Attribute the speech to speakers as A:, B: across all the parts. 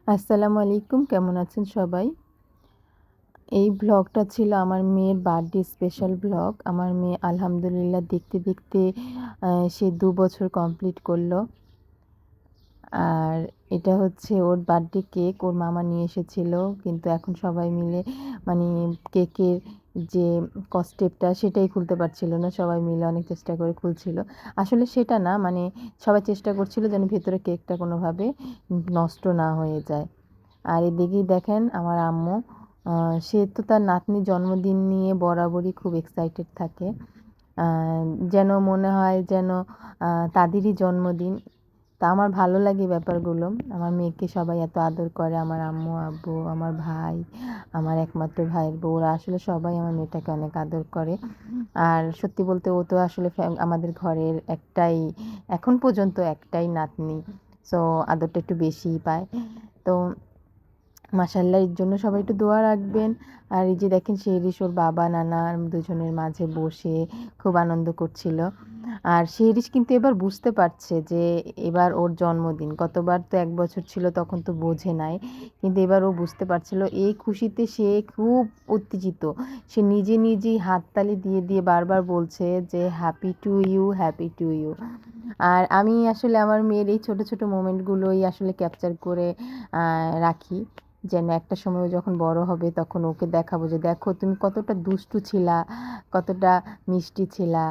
A: আসসালামু আলাইকুম, কেমন আছেন সবাই? এই ভ্লগটা ছিল আমার মেয়ের বার্থডে স্পেশাল ভ্লগ। আমার মেয়ে আলহামদুলিল্লাহ দেখতে, দেখতে সে ২ বছর কমপ্লিট করল। আর এটা হচ্ছে ওর বার্থডে কেক, ওর মামা নিয়ে এসেছিল। কিন্তু এখন সবাই মিলে মানে কেকের যে কস্টেপটা সেটাই খুলতে পারছিল না। সবাই মিলে অনেক চেষ্টা করে খুলছিল। আসলে সেটা না, মানে সবাই চেষ্টা করছিল যেন ভেতরে কেকটা কোনোভাবে নষ্ট না হয়ে যায়। আর এদিকেই দেখেন আমার আম্মু, সে তো তার নাতনির জন্মদিন নিয়ে বরাবরই খুব এক্সাইটেড থাকে। আ যেন মনে হয় যেন তাদেরই জন্মদিন। তা আমার ভালো লাগে ব্যাপারগুলো। আমার মেয়েকে সবাই এত আদর করে। আমার আম্মু, আব্বু, আমার ভাই, আমার একমাত্র ভাইয়ের বউ, ওরা আসলে সবাই আমার মেয়েটাকে অনেক আদর করে। আর সত্যি বলতে ও তো আসলে আমাদের ঘরের একটাই, এখন পর্যন্ত একটাই নাতনি। সো আদরটা একটু বেশিই পায়। তো মাশাআল্লাহ, এর জন্য সবাই একটু দোয়া রাখবেন। আর এই যে দেখেন শেহরিশ ওর বাবা নানা দুজনের মাঝে বসে খুব আনন্দ করছিল। আর শেহরিশ কিন্তু এবার বুঝতে পারছে যে এবার ওর জন্মদিন। গতবার তো ১ বছর ছিল, তখন তো বোঝে নাই। কিন্তু এবার ও বুঝতে পারছিল। এই খুশিতে সে খুব উত্তেজিত। সে নিজে নিজেই হাততালি দিয়ে দিয়ে বারবার বলছে যে happy to you, happy to you. আর আমি আসলে আমার মেয়ের এই ছোট ছোট মোমেন্টগুলোই আসলে ক্যাপচার করে রাখি, যেন একটা সময় ও যখন বড় হবে তখন ওকে দেখাবো যে দেখো তুমি কতটা দুষ্টু ছিলা, কতটা মিষ্টি ছিলা,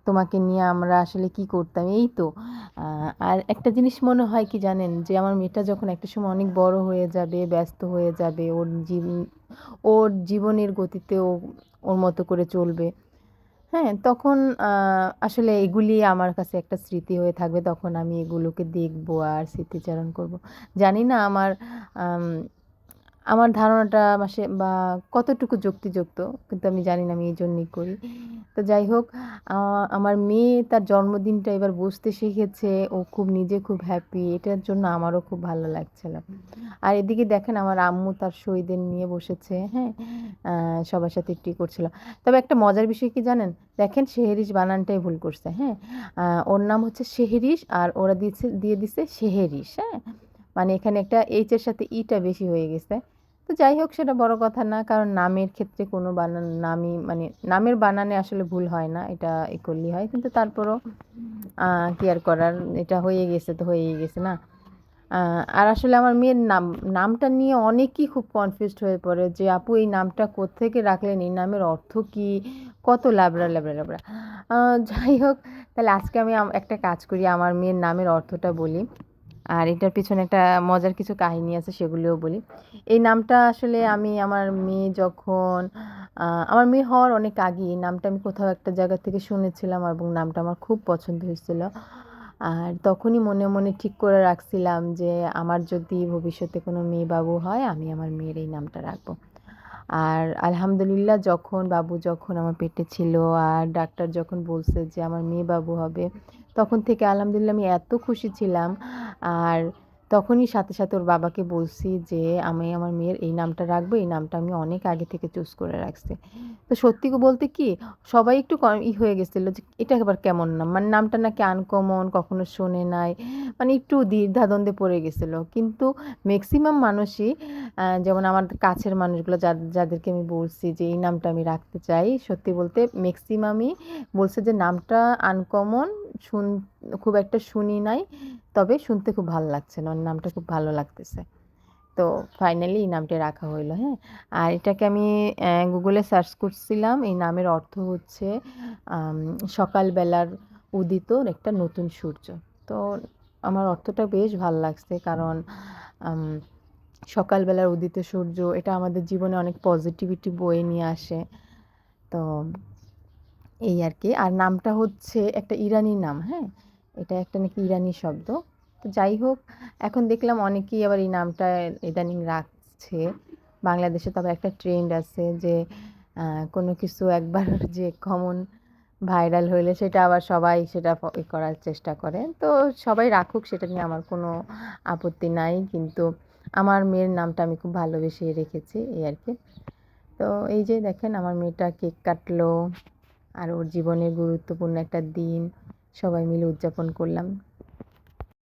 A: তোমাকে নিয়ে আমরা আসলে কি করতাম। এই তো আর একটা জিনিস মনে হয় কি জানেন, যে আমার মেয়েটা যখন একটা সময় অনেক বড় হয়ে যাবে, ব্যস্ত হয়ে যাবে, ওর জীবনের গতিতে ও ওর মতো করে চলবে, হ্যাঁ, তখন আসলে এগুলি আমার কাছে একটা স্মৃতি হয়ে থাকবে। তখন আমি এগুলোকে দেখবো আর স্মৃতিচারণ করব। জানি না আম আমার ধারণাটা বা কতটুকু যুক্তিযুক্ত, কিন্তু আমি জানি না, আমি এই জন্যই করি। তো যাই হোক, আ আমার মেয়ে তার জন্মদিনটা এবার বুঝতে শিখেছে। ও খুব হ্যাপি। এটার জন্য আমারও খুব ভালো লাগছিল। আর এদিকে দেখেন আমার আম্মু তার সইদের নিয়ে বসেছে, হ্যাঁ? সবার সাথে একটু করছিল। তবে একটা মজার বিষয় কি জানেন? দেখেন সেহরিশ বানানটাই ভুল করছে, হ্যাঁ? ওর নাম হচ্ছে সেহরিশ আর ওরা দিয়ে দিছে সেহেরিশ, হ্যাঁ? মানে এখানে একটা এইচ এর সাথে ইটা বেশি হয়ে গেছে। তো যাই হোক, সেটা বড় কথা না। কারণ নামের ক্ষেত্রে কোনো নামই মানে নামের বানানে আসলে ভুল হয় না। এটা করলেই হয়। কিন্তু তারপরও কি আর করার? এটা হয়ে গেছে তো হয়েই গেছে না? আর আসলে আমার মেয়ের নামটা নিয়ে অনেকেই খুব কনফিউজড হয়ে পড়ে যে, "আপু এই নামটা কোত্থেকে রাখলেন? এই নামের অর্থ কী?" কত ল্যাবড়া, ল্যাবড়া, ল্যাবড়া। আ যাই হোক, তাহলে আজকে আমি একটা কাজ করি, আমার মেয়ের নামের অর্থটা বলি। আর এটার পেছনে একটা মজার কিছু কাহিনী আছে, সেগুলোও বলি। এই নামটা আসলে আমি আমার মেয়ে যখন আমার মেয়ে হওয়ার অনেক আগেই এই নামটা আমি কোথাও একটা জায়গা থেকে শুনেছিলাম এবং নামটা আমার খুব পছন্দ হয়েছিল। আর তখনই মনে মনে ঠিক করে রাখছিলাম যে আমার যদি ভবিষ্যতে কোনো মেয়ে বাবু হয়, আমি আমার মেয়ের এই নামটা রাখবো। আর আলহামদুলিল্লাহ, যখন আমার পেটে ছিল আর ডাক্তার যখন বলছে যে আমার মেয়ে বাবু হবে, তখন থেকে আলহামদুলিল্লাহ আমি এত খুশি ছিলাম। আর তখনই সাথে সাথে ওর বাবাকে বলছি যে আমি আমার মেয়ের এই নামটা রাখবো। এই নামটা আমি অনেক আগে থেকে চুজ করে রাখছি। তো সত্যি বলতে কি, সবাই একটু হয়ে গেছিল যে এটা আবার কেমন নাম, মানে নামটা নাকি আনকমন, কখনো শোনে নাই, মানে একটু দ্বিধাদ্বন্দ্বে পড়ে গেছিল। কিন্তু ম্যাক্সিমাম মানুষই, যেমন আমার কাছের মানুষগুলো যাদেরকে আমি বলছি যে এই নামটা আমি রাখতে চাই, সত্যি বলতে ম্যাক্সিমামই বলছে যে নামটা আনকমন, শুন খুব একটা শুনি নাই, তবে শুনতে খুব ভালো লাগছে, নামটা খুব ভালো লাগতেছে। তো ফাইনালি এই নামটা রাখা হইলো, হ্যাঁ? আর এটাকে আমি গুগলে সার্চ করছিলাম। এই নামের অর্থ হচ্ছে আম সকালবেলার উদিত একটা নতুন সূর্য। তো আমার অর্থটা বেশ ভাল লাগছে, কারণ আম সকালবেলার উদিত সূর্য এটা আমাদের জীবনে অনেক পজিটিভিটি বয়ে নিয়ে আসে। তো এই আর কি। আর নামটা হচ্ছে একটা ইরানি নাম, হ্যাঁ? এটা একটা নাকি ইরানি শব্দ। তো যাই হোক, এখন দেখলাম অনেকেই আবার এই নামটা ইদানিং রাখছে। বাংলাদেশে তো আবার একটা ট্রেন্ড আছে যে কোনো কিছু একবার যে কমন ভাইরাল হইলে সেটা আবার সবাই সেটা করার চেষ্টা করে। তো সবাই রাখুক, সেটা নিয়ে আমার কোনো আপত্তি নাই। কিন্তু আমার মেয়ের নামটা আমি খুব ভালোবেসে রেখেছি, এই আর কি। তো এই যে দেখেন আমার মেয়েটা কেক কাটলো। আর ওর জীবনের গুরুত্বপূর্ণ একটা দিন সবাই মিলে উদযাপন করলাম।